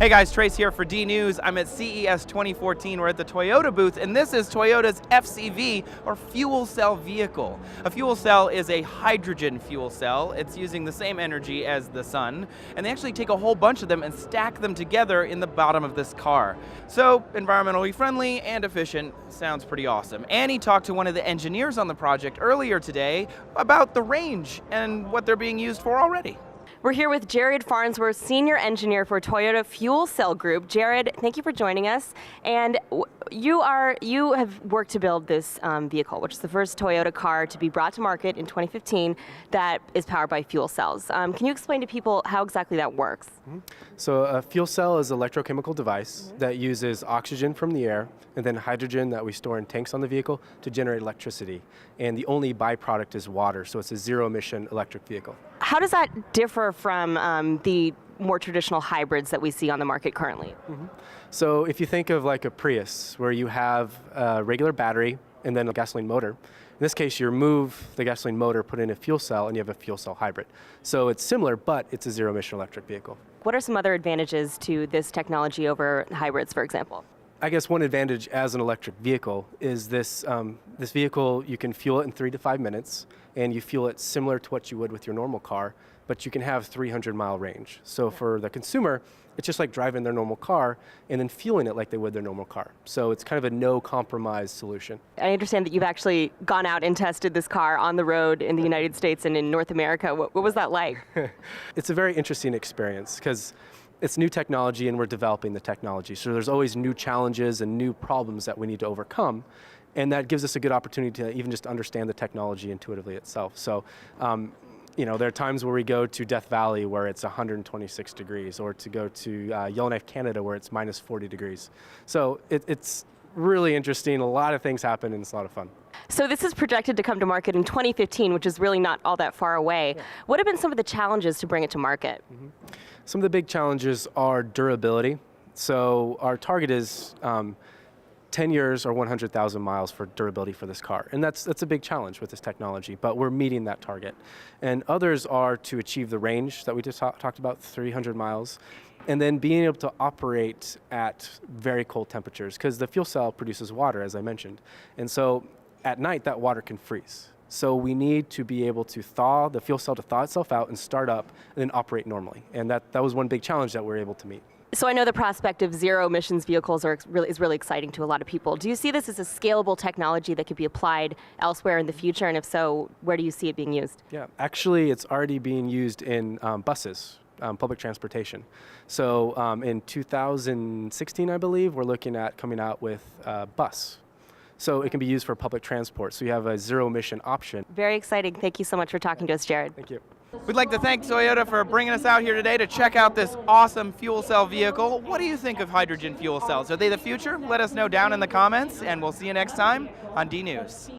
Hey guys, Trace here for D News. I'm at CES 2014. We're at the Toyota booth, and this is Toyota's FCV, or fuel cell vehicle. A fuel cell is a hydrogen fuel cell. It's using the same energy as the sun, and they actually take a whole bunch of them and stack them together in the bottom of this car. So, environmentally friendly and efficient. Sounds pretty awesome. Annie talked to one of the engineers on the project earlier today about the range and what they're being used for already. We're here with Jared Farnsworth, Senior Engineer for Toyota Fuel Cell Group. Jared, thank you for joining us. And you have worked to build this vehicle, which is the first Toyota car to be brought to market in 2015 that is powered by fuel cells. Can you explain to people how exactly that works? So a fuel cell is an electrochemical device that uses oxygen from the air and then hydrogen that we store in tanks on the vehicle to generate electricity. And the only byproduct is water, so it's a zero-emission electric vehicle. How does that differ from the more traditional hybrids that we see on the market currently? So if you think of like a Prius, where you have a regular battery and then a gasoline motor, in this case you remove the gasoline motor, put in a fuel cell, and you have a fuel cell hybrid. So it's similar, but it's a zero-emission electric vehicle. What are some other advantages to this technology over hybrids, for example? I guess one advantage as an electric vehicle is this vehicle, you can fuel it in 3 to 5 minutes, and you fuel it similar to what you would with your normal car, but you can have 300-mile range. So for the consumer, it's just like driving their normal car and then fueling it like they would their normal car. So it's kind of a no-compromise solution. I understand that you've actually gone out and tested this car on the road in the United States and in North America. What was that like? It's a very interesting experience because it's new technology and we're developing the technology. So there's always new challenges and new problems that we need to overcome. And that gives us a good opportunity to even just understand the technology intuitively itself. So, there are times where we go to Death Valley where it's 126 degrees, or to go to Yellowknife, Canada, where it's minus 40 degrees. So it's really interesting. A lot of things happen and it's a lot of fun. So this is projected to come to market in 2015, which is really not all that far away. Yeah. What have been some of the challenges to bring it to market? Some of the big challenges are durability. So our target is 10 years or 100,000 miles for durability for this car. And that's a big challenge with this technology, but we're meeting that target. And others are to achieve the range that we just talked about, 300 miles, and then being able to operate at very cold temperatures, because the fuel cell produces water, as I mentioned. And so at night, that water can freeze. So we need to be able to thaw the fuel cell to thaw itself out and start up and then operate normally. And that was one big challenge that we're able to meet. So I know the prospect of zero emissions vehicles is really exciting to a lot of people. Do you see this as a scalable technology that could be applied elsewhere in the future? And if so, where do you see it being used? Yeah, actually it's already being used in buses, public transportation. So in 2016, I believe, we're looking at coming out with a bus. So it can be used for public transport. So you have a zero emission option. Very exciting. Thank you so much for talking to us, Jared. Thank you. We'd like to thank Toyota for bringing us out here today to check out this awesome fuel cell vehicle. What do you think of hydrogen fuel cells? Are they the future? Let us know down in the comments, and we'll see you next time on D News.